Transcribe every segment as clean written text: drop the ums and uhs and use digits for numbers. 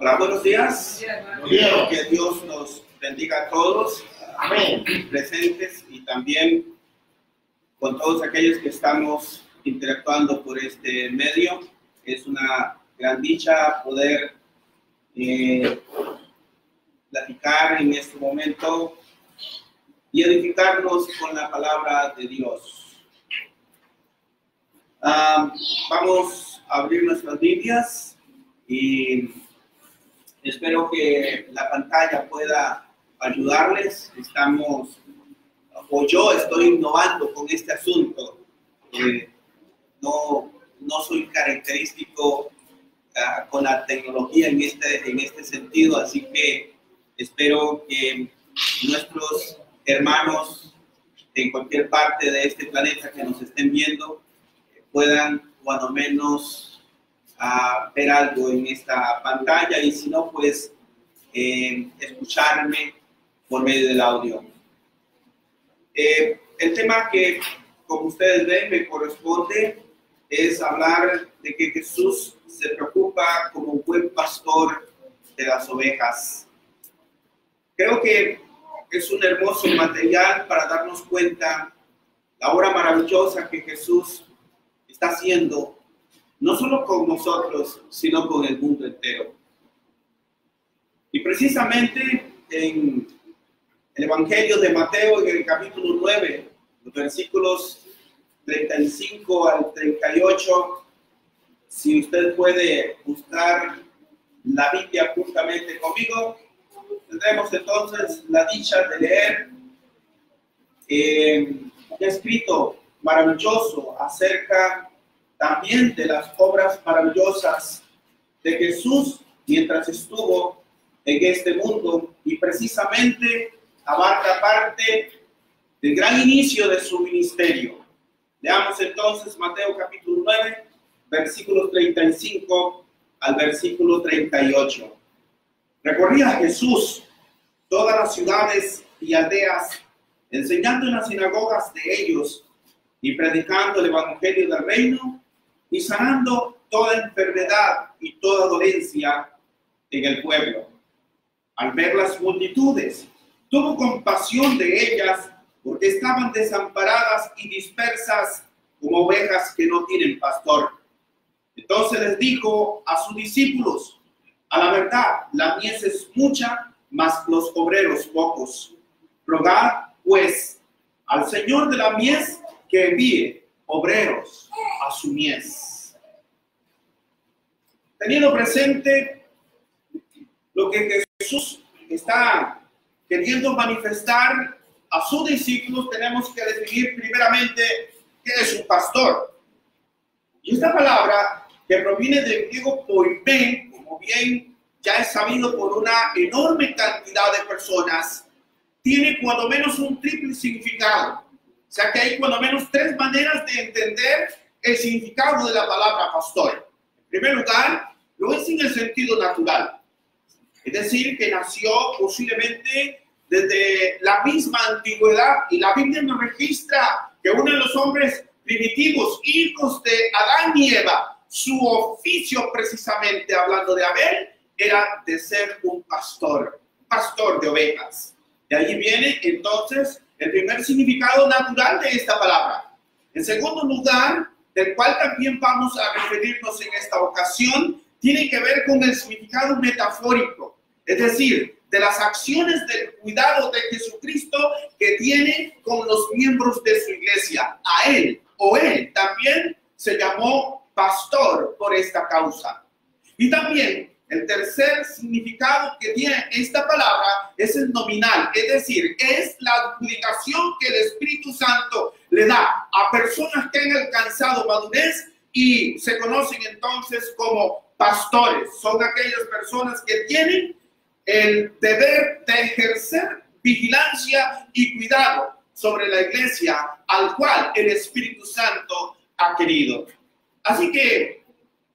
Hola, buenos días. Bien. Que Dios nos bendiga a todos, Amén. presentes y también con todos aquellos que estamos interactuando por este medio. Es una gran dicha poder platicar en este momento y edificarnos con la palabra de Dios. Vamos a abrir nuestras Biblias y espero que la pantalla pueda ayudarles. Yo estoy innovando con este asunto. No soy característico con la tecnología en este sentido, así que espero que nuestros hermanos en cualquier parte de este planeta que nos estén viendo puedan, cuando menos, ver algo en esta pantalla, y si no, pues escucharme por medio del audio. El tema que, como ustedes ven, me corresponde es hablar de que Jesús se preocupa como un buen pastor de las ovejas. Creo que es un hermoso material para darnos cuenta la obra maravillosa que Jesús está haciendo, no solo con nosotros, sino con el mundo entero. Y precisamente en el Evangelio de Mateo, en el capítulo 9, los versículos 35 al 38, si usted puede buscar la Biblia juntamente conmigo, tendremos entonces la dicha de leer un escrito maravilloso acerca también de las obras maravillosas de Jesús mientras estuvo en este mundo, y precisamente abarca parte del gran inicio de su ministerio. Leamos entonces Mateo capítulo 9, versículos 35 al versículo 38. Recorría Jesús todas las ciudades y aldeas, enseñando en las sinagogas de ellos y predicando el evangelio del reino y sanando toda enfermedad y toda dolencia en el pueblo. Al ver las multitudes, tuvo compasión de ellas, porque estaban desamparadas y dispersas como ovejas que no tienen pastor. Entonces les dijo a sus discípulos: a la verdad, la mies es mucha, mas los obreros pocos. Rogad, pues, al Señor de la mies que envíe obreros a su mies. Teniendo presente lo que Jesús está queriendo manifestar a sus discípulos, tenemos que definir primeramente qué es un pastor. Y esta palabra, que proviene del griego poimé, como bien ya es sabido por una enorme cantidad de personas, tiene cuando menos un triple significado. O sea que hay cuando menos tres maneras de entender el significado de la palabra pastor. En primer lugar, lo es en el sentido natural. Es decir, que nació posiblemente desde la misma antigüedad, y la Biblia nos registra que uno de los hombres primitivos, hijos de Adán y Eva, su oficio, precisamente hablando de Abel, era de ser un pastor de ovejas. De allí viene entonces el primer significado natural de esta palabra. En segundo lugar, del cual también vamos a referirnos en esta ocasión, tiene que ver con el significado metafórico, es decir, de las acciones del cuidado de Jesucristo que tiene con los miembros de su iglesia. A él o él también se llamó pastor por esta causa. Y también el tercer significado que tiene esta palabra es el nominal, es decir, es la adjudicación que el Espíritu Santo le da a personas que han alcanzado madurez y se conocen entonces como pastores. Son aquellas personas que tienen el deber de ejercer vigilancia y cuidado sobre la iglesia al cual el Espíritu Santo ha querido. Así que,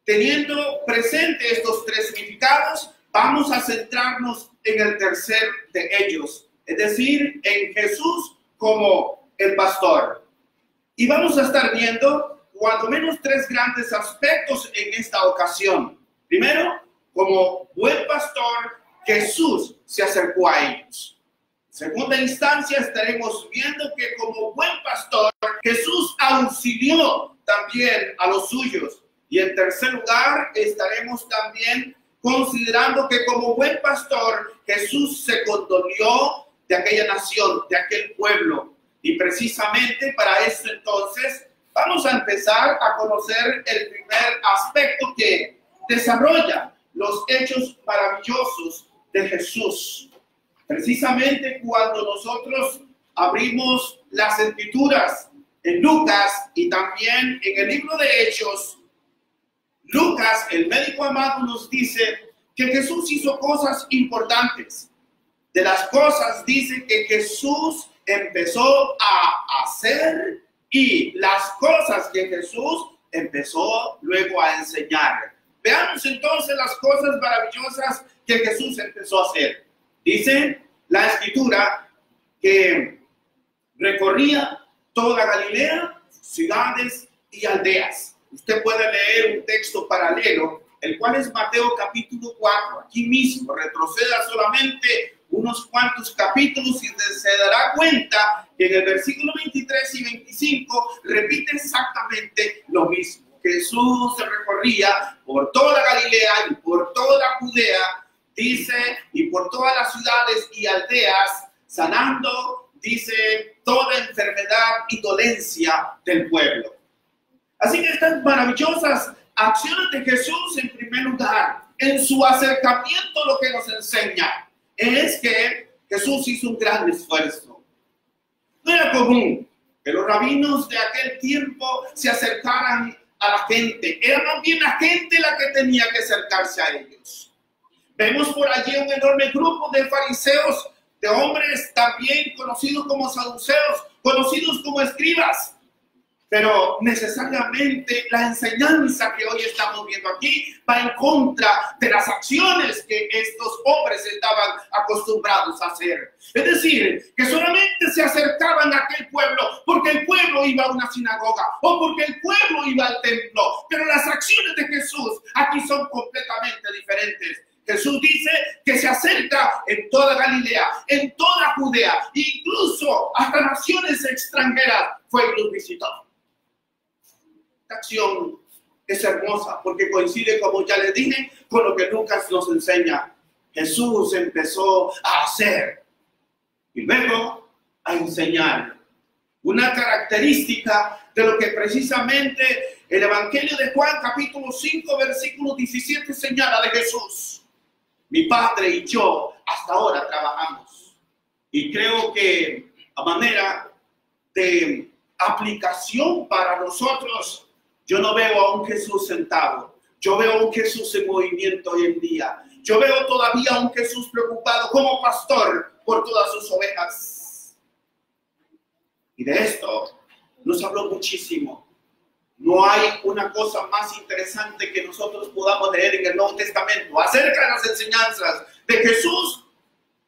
teniendo presente estos tres significados, vamos a centrarnos en el tercer de ellos, es decir, en Jesús como el pastor. Y vamos a estar viendo cuando menos tres grandes aspectos en esta ocasión. Primero, como buen pastor, Jesús se acercó a ellos. En segunda instancia, estaremos viendo que como buen pastor, Jesús auxilió también a los suyos. Y en tercer lugar, estaremos también considerando que como buen pastor, Jesús se condolió de aquella nación, de aquel pueblo. Y precisamente para esto entonces, vamos a empezar a conocer el primer aspecto que desarrolla los hechos maravillosos de Jesús. Precisamente cuando nosotros abrimos las Escrituras en Lucas y también en el libro de Hechos, Lucas, el médico amado, nos dice que Jesús hizo cosas importantes. De las cosas dice que Jesús empezó a hacer y las cosas que Jesús empezó luego a enseñar. Veamos entonces las cosas maravillosas que Jesús empezó a hacer. Dice la Escritura que recorría toda Galilea, ciudades y aldeas. Usted puede leer un texto paralelo, el cual es Mateo capítulo 4. Aquí mismo, retroceda solamente unos cuantos capítulos y se dará cuenta que en el versículo 23 y 25 repite exactamente lo mismo. Jesús se recorría por toda Galilea y por toda Judea, dice, y por todas las ciudades y aldeas, sanando, dice, toda enfermedad y dolencia del pueblo. Así que estas maravillosas acciones de Jesús, en primer lugar, en su acercamiento, lo que nos enseña es que Jesús hizo un gran esfuerzo. No era común que los rabinos de aquel tiempo se acercaran a la gente. Era más bien la gente la que tenía que acercarse a ellos. Vemos por allí un enorme grupo de fariseos, de hombres también conocidos como saduceos, conocidos como escribas. Pero necesariamente la enseñanza que hoy estamos viendo aquí va en contra de las acciones que estos hombres estaban acostumbrados a hacer. Es decir, que solamente se acercaban a aquel pueblo porque el pueblo iba a una sinagoga o porque el pueblo iba al templo. Pero las acciones de Jesús aquí son completamente diferentes. Jesús dice que se acerca en toda Galilea, en toda Judea, incluso hasta naciones extranjeras fue y los visitó. Esta acción es hermosa porque coincide, como ya les dije, con lo que Lucas nos enseña. Jesús empezó a hacer y luego a enseñar. Una característica de lo que precisamente el Evangelio de Juan, capítulo 5, versículo 17, señala de Jesús. Mi Padre y yo hasta ahora trabajamos. Y creo que a manera de aplicación para nosotros, yo no veo a un Jesús sentado. Yo veo a un Jesús en movimiento hoy en día. Yo veo todavía a un Jesús preocupado como pastor por todas sus ovejas. Y de esto nos habló muchísimo. No hay una cosa más interesante que nosotros podamos leer en el Nuevo Testamento acerca de las enseñanzas de Jesús,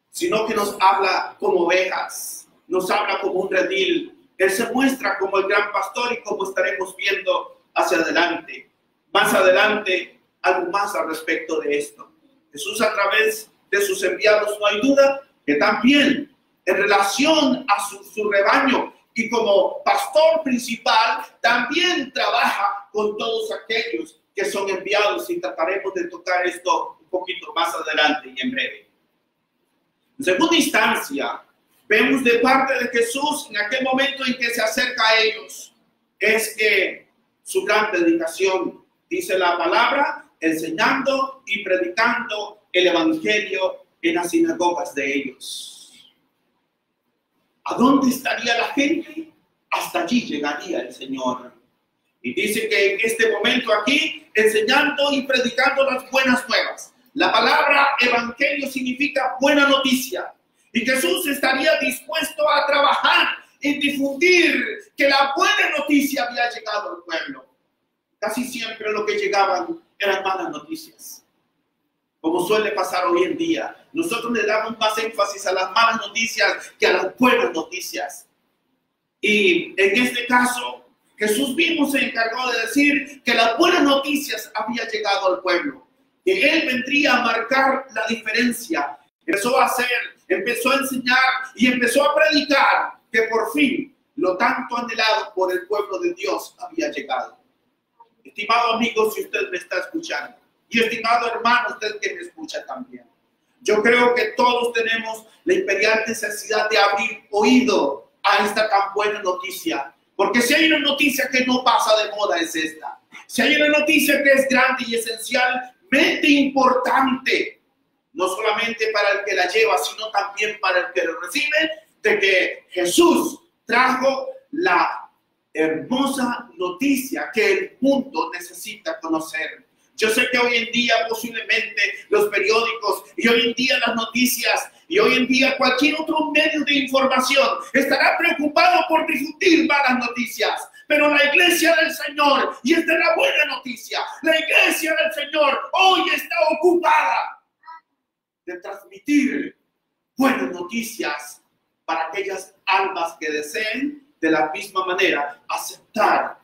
sino que nos habla como ovejas, nos habla como un redil. Él se muestra como el gran pastor y como estaremos viendo hacia adelante. Más adelante, algo más al respecto de esto. Jesús, a través de sus enviados, no hay duda que también en relación a su rebaño y como pastor principal, también trabaja con todos aquellos que son enviados, y trataremos de tocar esto un poquito más adelante y en breve. En segunda instancia, vemos de parte de Jesús en aquel momento en que se acerca a ellos, es que su gran predicación, dice la palabra, enseñando y predicando el evangelio en las sinagogas de ellos. ¿A dónde estaría la gente? Hasta allí llegaría el Señor. Y dice que en este momento aquí, enseñando y predicando las buenas nuevas. La palabra evangelio significa buena noticia. Y Jesús estaría dispuesto a trabajar en difundir que la buena noticia había llegado al pueblo. Casi siempre lo que llegaban eran malas noticias. Como suele pasar hoy en día, nosotros le damos más énfasis a las malas noticias que a las buenas noticias. Y en este caso, Jesús mismo se encargó de decir que las buenas noticias habían llegado al pueblo. que él vendría a marcar la diferencia. Empezó a hacer, empezó a enseñar y empezó a predicar que por fin lo tanto anhelado por el pueblo de Dios había llegado. Estimado amigo, si usted me está escuchando, y estimado hermano, usted que me escucha también, yo creo que todos tenemos la imperial necesidad de abrir oído a esta tan buena noticia. Porque si hay una noticia que no pasa de moda es esta. Si hay una noticia que es grande y esencialmente importante, no solamente para el que la lleva, sino también para el que lo recibe, de que Jesús trajo la hermosa noticia que el mundo necesita conocer. Yo sé que hoy en día posiblemente los periódicos y hoy en día las noticias y hoy en día cualquier otro medio de información estará preocupado por difundir malas noticias. Pero la iglesia del Señor, y esta es la buena noticia, la iglesia del Señor hoy está ocupada de transmitir buenas noticias para aquellas almas que deseen de la misma manera aceptar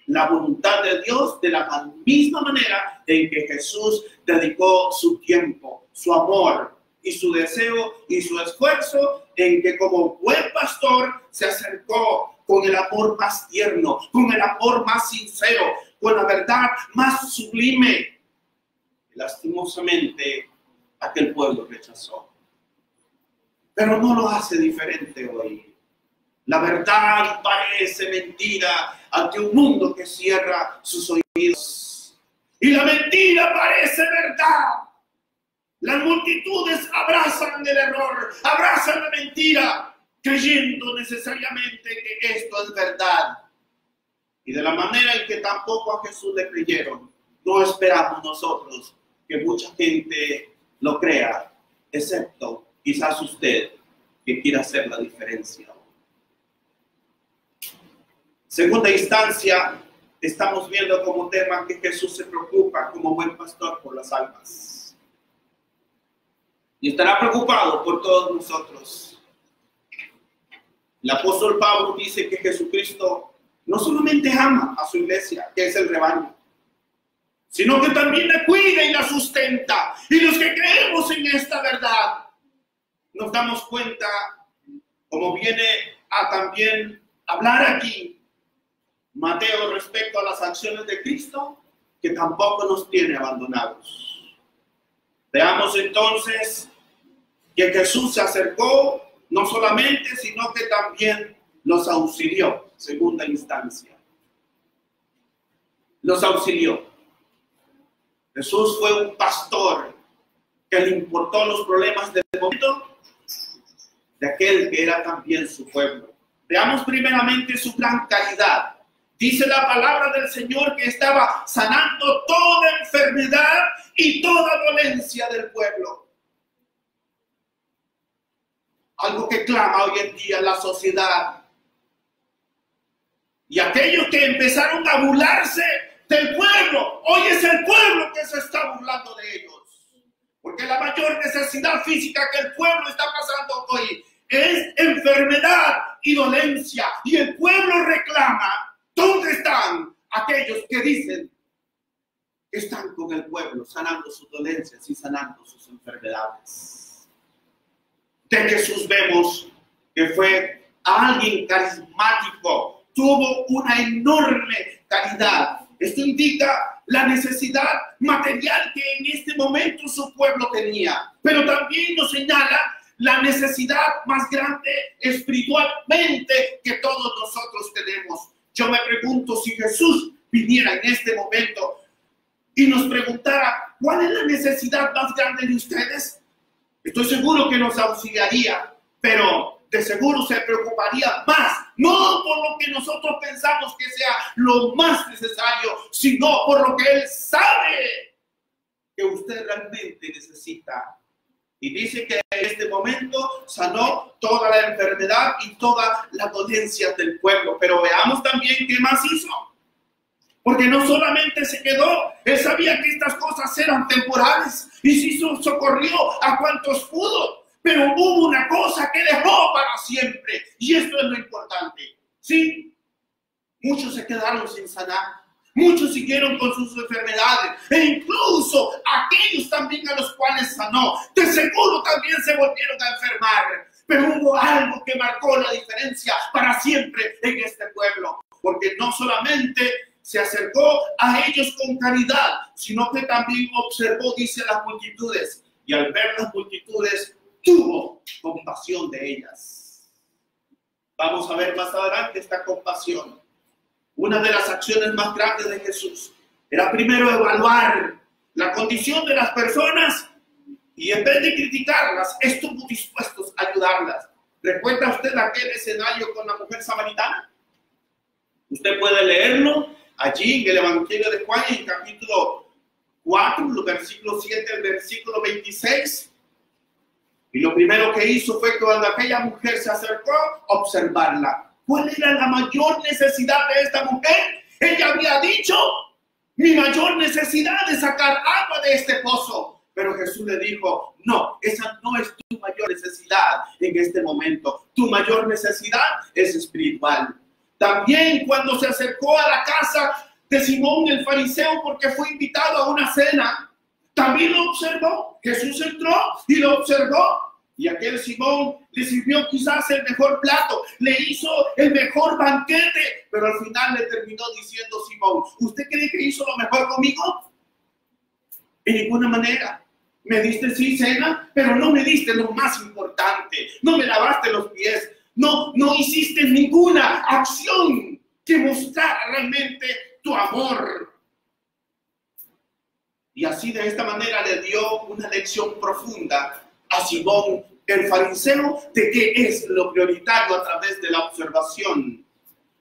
la voluntad de Dios de la misma manera en que Jesús dedicó su tiempo, su amor y su deseo y su esfuerzo, en que como buen pastor se acercó con el amor más tierno, con el amor más sincero, con la verdad más sublime. Lastimosamente, aquel pueblo rechazó. Pero no lo hace diferente hoy. La verdad parece mentira ante un mundo que cierra sus oídos. Y la mentira parece verdad. Las multitudes abrazan el error, abrazan la mentira, creyendo necesariamente que esto es verdad. Y de la manera en que tampoco a Jesús le creyeron, no esperamos nosotros que mucha gente lo crea, excepto quizás usted que quiera hacer la diferencia. Segunda instancia, estamos viendo como tema que Jesús se preocupa como buen pastor por las almas. Y estará preocupado por todos nosotros. El apóstol Pablo dice que Jesucristo no solamente ama a su iglesia, que es el rebaño, sino que también la cuida y la sustenta. Y los que creemos en esta verdad, nos damos cuenta, como viene a también hablar aquí Mateo respecto a las acciones de Cristo, que tampoco nos tiene abandonados. Veamos entonces que Jesús se acercó, no solamente, sino que también los auxilió, segunda instancia. Los auxilió. Jesús fue un pastor que le importó los problemas del momento de aquel que era también su pueblo. Veamos primeramente su gran caridad. Dice la palabra del Señor que estaba sanando toda enfermedad y toda dolencia del pueblo. Algo que clama hoy en día la sociedad. Y aquellos que empezaron a burlarse del pueblo, hoy es el pueblo que se está burlando de ellos. Porque la mayor necesidad física que el pueblo está pasando hoy es enfermedad y dolencia. Y el pueblo reclama. ¿Dónde están aquellos que dicen que están con el pueblo, sanando sus dolencias y sanando sus enfermedades? De Jesús vemos que fue alguien carismático, tuvo una enorme caridad. Esto indica la necesidad material que en este momento su pueblo tenía, pero también nos señala la necesidad más grande espiritualmente que todos nosotros tenemos. Yo me pregunto si Jesús viniera en este momento y nos preguntara, ¿cuál es la necesidad más grande de ustedes? Estoy seguro que nos auxiliaría, pero de seguro se preocuparía más, no por lo que nosotros pensamos que sea lo más necesario, sino por lo que Él sabe que usted realmente necesita. Y dice que en este momento sanó toda la enfermedad y toda la dolencia del pueblo. Pero veamos también qué más hizo. Porque no solamente se quedó, Él sabía que estas cosas eran temporales y sí socorrió a cuantos pudo. Pero hubo una cosa que dejó para siempre. Y esto es lo importante. Sí, muchos se quedaron sin sanar. Muchos siguieron con sus enfermedades e incluso aquellos también a los cuales sanó, de seguro también se volvieron a enfermar. Pero hubo algo que marcó la diferencia para siempre en este pueblo, porque no solamente se acercó a ellos con caridad, sino que también observó, dice, las multitudes, y al ver las multitudes tuvo compasión de ellas. Vamos a ver más adelante esta compasión. Una de las acciones más grandes de Jesús era primero evaluar la condición de las personas y en vez de criticarlas, estuvo dispuesto a ayudarlas. ¿Recuerda usted aquel escenario con la mujer samaritana? Usted puede leerlo allí en el Evangelio de Juan, en capítulo 4, los versículos 7 al versículo 26. Y lo primero que hizo fue que cuando aquella mujer se acercó, observarla. ¿Cuál era la mayor necesidad de esta mujer? Ella había dicho, mi mayor necesidad es sacar agua de este pozo. Pero Jesús le dijo, no, esa no es tu mayor necesidad en este momento. Tu mayor necesidad es espiritual. También cuando se acercó a la casa de Simón el fariseo porque fue invitado a una cena, también lo observó. Jesús entró y lo observó. Y aquel Simón le sirvió quizás el mejor plato, le hizo el mejor banquete, pero al final le terminó diciendo Simón, ¿usted cree que hizo lo mejor conmigo? En ninguna manera. Me diste sí cena, pero no me diste lo más importante. No me lavaste los pies. No hiciste ninguna acción que mostrara realmente tu amor. Y así de esta manera le dio una lección profunda a Simón el fariseo de qué es lo prioritario a través de la observación.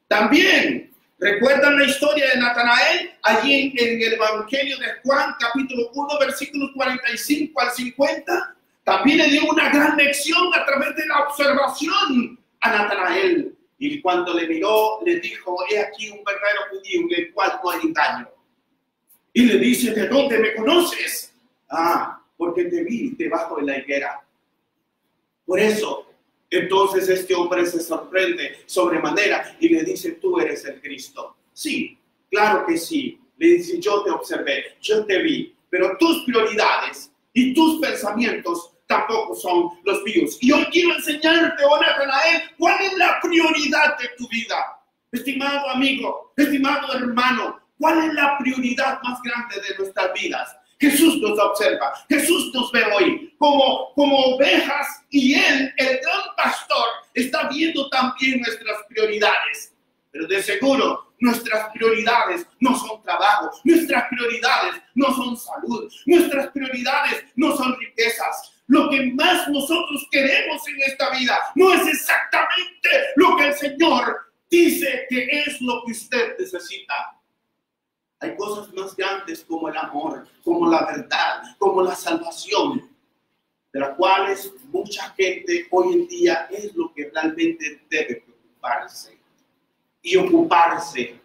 También recuerdan la historia de Natanael allí en el Evangelio de Juan capítulo 1 versículos 45 al 50. También le dio una gran lección a través de la observación a Natanael. Y cuando le miró, le dijo, he aquí un verdadero judío en el cual no hay engaño. Y le dice, ¿de dónde me conoces? Ah, porque te vi debajo de la higuera. Por eso, entonces este hombre se sorprende sobremanera y le dice, tú eres el Cristo. Sí, claro que sí. Le dice, yo te observé, yo te vi, pero tus prioridades y tus pensamientos tampoco son los míos. Y hoy quiero enseñarte, oh Natanael, cuál es la prioridad de tu vida. Estimado amigo, estimado hermano, ¿cuál es la prioridad más grande de nuestras vidas? Jesús nos observa, Jesús nos ve hoy como ovejas y Él, el gran pastor, está viendo también nuestras prioridades. Pero de seguro, nuestras prioridades no son trabajo, nuestras prioridades no son salud, nuestras prioridades no son riquezas. Lo que más nosotros queremos en esta vida no es exactamente lo que el Señor dice que es lo que usted necesita. Hay cosas más grandes como el amor, como la verdad, como la salvación, de las cuales mucha gente hoy en día es lo que realmente debe preocuparse y ocuparse,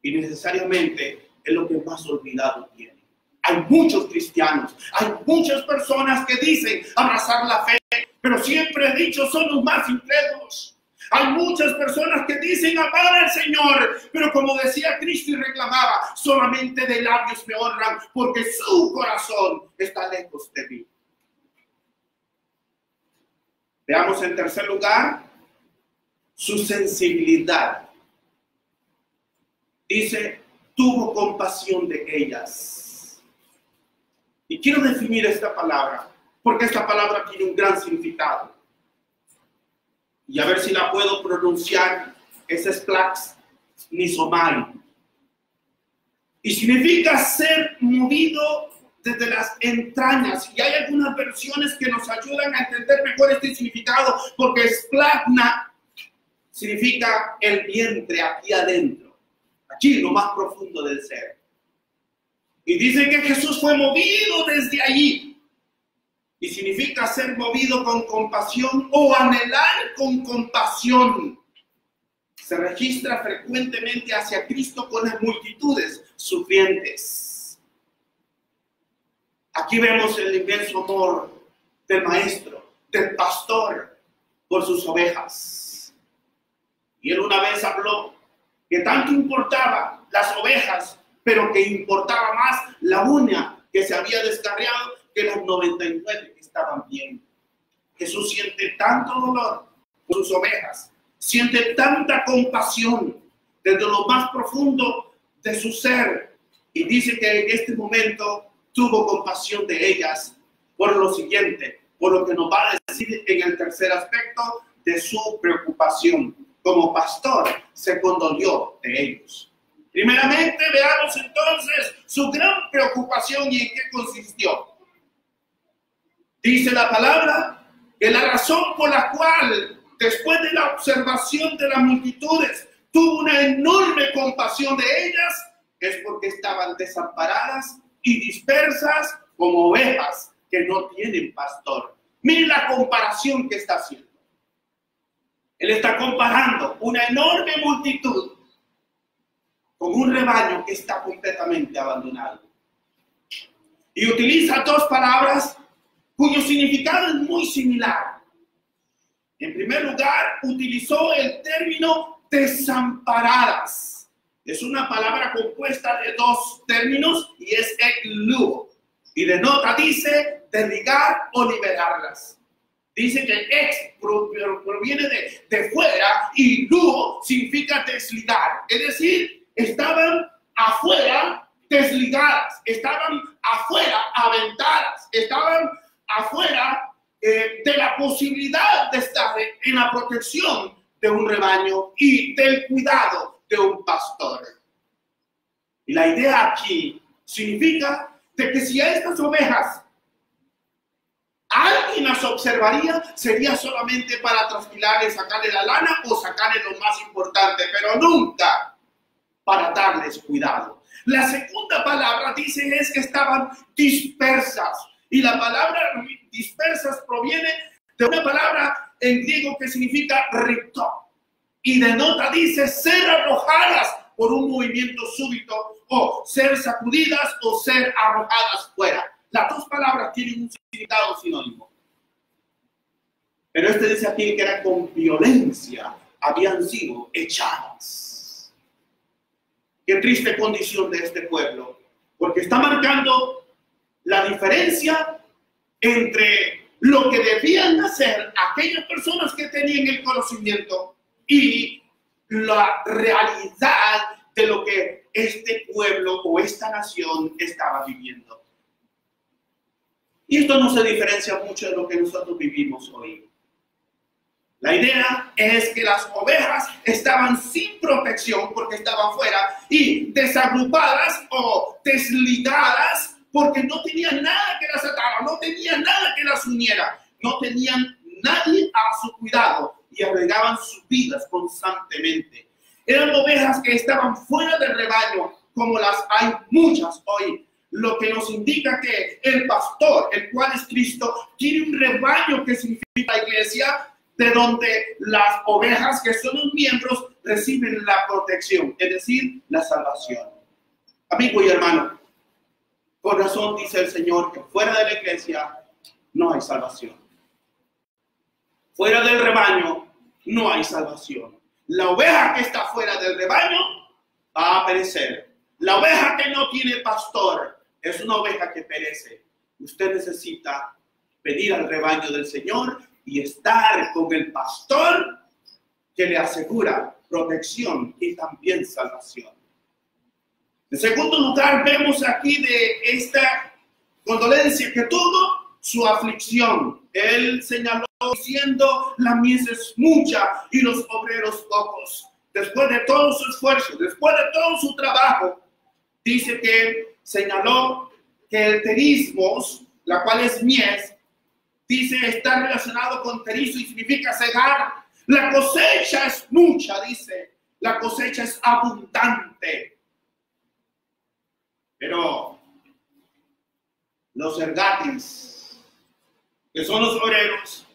y necesariamente es lo que más olvidado tiene. Hay muchos cristianos, hay muchas personas que dicen abrazar la fe, pero siempre he dicho son los más incrédulos. Hay muchas personas que dicen amar al Señor, pero como decía Cristo y reclamaba, solamente de labios me honran porque su corazón está lejos de mí. Veamos en tercer lugar, su sensibilidad. Dice, tuvo compasión de ellas. Y quiero definir esta palabra, porque esta palabra tiene un gran significado. Y a ver si la puedo pronunciar. Es Splax Nisomai. Y significa ser movido desde las entrañas. Y hay algunas versiones que nos ayudan a entender mejor este significado, porque Splagna significa el vientre aquí adentro, aquí lo más profundo del ser. Y dice que Jesús fue movido desde allí. Y significa ser movido con compasión o anhelar con compasión. Se registra frecuentemente hacia Cristo con las multitudes sufrientes. Aquí vemos el inmenso amor del maestro, del pastor, por sus ovejas. Y él una vez habló que tanto importaba las ovejas pero que importaba más la una que se había descarriado que las 99 que estaban bien. Jesús siente tanto dolor por sus ovejas, siente tanta compasión desde lo más profundo de su ser, y dice que en este momento tuvo compasión de ellas por lo siguiente, por lo que nos va a decir en el tercer aspecto de su preocupación. Como pastor se condolió de ellos. Primeramente, veamos entonces su gran preocupación y en qué consistió. Dice la palabra que la razón por la cual, después de la observación de las multitudes, tuvo una enorme compasión de ellas, es porque estaban desamparadas y dispersas como ovejas que no tienen pastor. Miren la comparación que está haciendo. Él está comparando una enorme multitud con un rebaño que está completamente abandonado. Y utiliza dos palabras cuyo significado es muy similar. En primer lugar, utilizó el término desamparadas. Es una palabra compuesta de dos términos y es eklu. Y denota, dice, desligar o liberarlas. Dice que ex proviene de fuera y lu significa desligar. Es decir, estaban afuera desligadas, estaban afuera aventadas, estaban afuera de la posibilidad de estar en la protección de un rebaño y del cuidado de un pastor. Y la idea aquí significa de que si a estas ovejas alguien las observaría, sería solamente para trasquilarle, sacarle la lana o sacarle lo más importante, pero nunca para darles cuidado. La segunda palabra dice es que estaban dispersas. Y la palabra dispersas proviene de una palabra en griego que significa rito. Y denota, dice, ser arrojadas por un movimiento súbito, o ser sacudidas o ser arrojadas fuera. Las dos palabras tienen un significado sinónimo. Pero este dice aquí que era con violencia, habían sido echadas. Qué triste condición de este pueblo, porque está marcando la diferencia entre lo que debían hacer aquellas personas que tenían el conocimiento y la realidad de lo que este pueblo o esta nación estaba viviendo. Y esto no se diferencia mucho de lo que nosotros vivimos hoy. La idea es que las ovejas estaban sin protección porque estaban fuera y desagrupadas o desligadas porque no tenían nada que las atara, no tenían nada que las uniera, no tenían nadie a su cuidado y arriesgaban sus vidas constantemente. Eran ovejas que estaban fuera del rebaño, como las hay muchas hoy. Lo que nos indica que el pastor, el cual es Cristo, tiene un rebaño que significa la iglesia, de donde las ovejas que son los miembros reciben la protección, es decir, la salvación. Amigo y hermano, con razón dice el Señor que fuera de la iglesia no hay salvación. Fuera del rebaño no hay salvación. La oveja que está fuera del rebaño va a perecer. La oveja que no tiene pastor es una oveja que perece. Usted necesita venir al rebaño del Señor y estar con el pastor que le asegura protección y también salvación. En segundo lugar, vemos aquí de esta condolencia que tuvo su aflicción. Él señaló diciendo, la mies es mucha y los obreros pocos. Después de todo su esfuerzo, después de todo su trabajo, dice que señaló que el terismos, la cual es mies, dice, está relacionado con terizo y significa cegar. La cosecha es mucha, dice. La cosecha es abundante. Pero los ergatis, que son los obreros,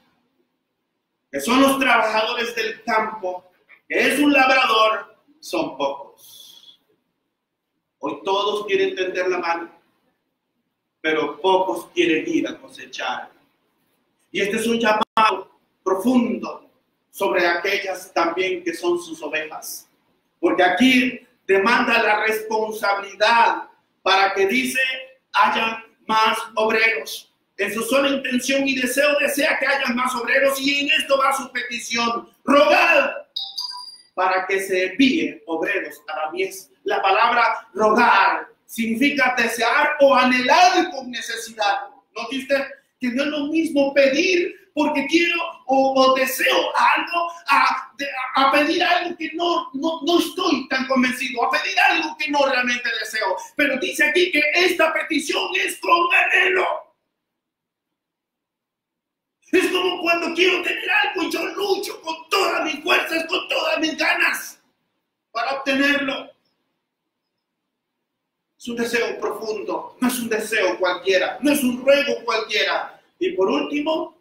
que son los trabajadores del campo, que es un labrador, son pocos. Hoy todos quieren tender la mano, pero pocos quieren ir a cosechar. Y este es un llamado profundo sobre aquellas también que son sus ovejas. Porque aquí demanda la responsabilidad para que dice haya más obreros. En su sola intención y deseo desea que haya más obreros, y en esto va su petición: rogad para que se envíen obreros a la mies. La palabra rogar significa desear o anhelar con necesidad. ¿No viste? Que no es lo mismo pedir porque quiero o deseo algo a pedir algo que no estoy tan convencido, a pedir algo que no realmente deseo. Pero dice aquí que esta petición es con anhelo. Es como cuando quiero tener algo y yo lucho con todas mis fuerzas, con todas mis ganas para obtenerlo. Es un deseo profundo, no es un deseo cualquiera, no es un ruego cualquiera. Y por último,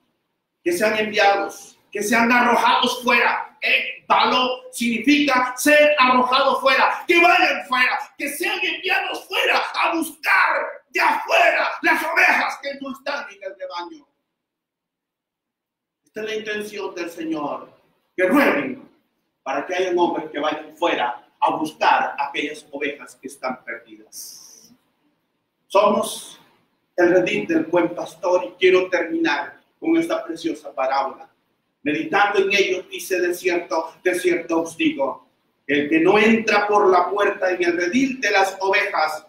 que sean enviados, que sean arrojados fuera. Balo significa ser arrojados fuera, que vayan fuera, que sean enviados fuera a buscar de afuera las ovejas que no están en el rebaño. Esta es la intención del Señor, que rueguen para que haya hombres que vayan fuera a buscar aquellas ovejas que están perdidas. Somos el redil del buen pastor, y quiero terminar con esta preciosa parábola. Meditando en ello, dice: de cierto os digo, el que no entra por la puerta en el redil de las ovejas,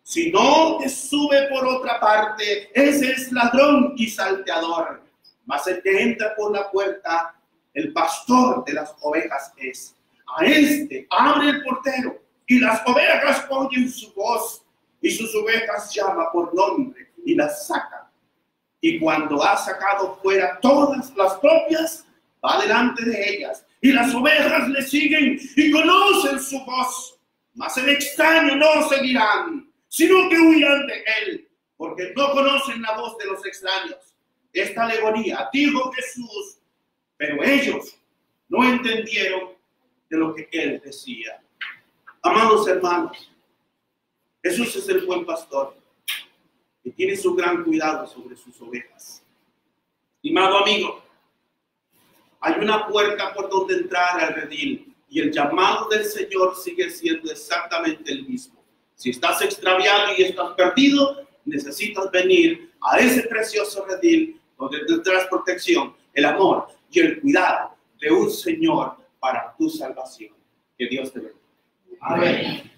sino que sube por otra parte, ese es ladrón y salteador. Mas el que entra por la puerta, el pastor de las ovejas es. A este abre el portero, y las ovejas oyen su voz, y sus ovejas llama por nombre y las saca. Y cuando ha sacado fuera todas las propias, va delante de ellas, y las ovejas le siguen y conocen su voz. Mas el extraño no seguirán, sino que huirán de él, porque no conocen la voz de los extraños. Esta alegoría dijo Jesús, pero ellos no entendieron de lo que él decía. Amados hermanos, Jesús es el buen pastor que tiene su gran cuidado sobre sus ovejas. Estimado amigo, hay una puerta por donde entrar al redil, y el llamado del Señor sigue siendo exactamente el mismo. Si estás extraviado y estás perdido, necesitas venir a ese precioso redil donde tendrás protección, el amor y el cuidado de un Señor para tu salvación. Que Dios te bendiga. Amén.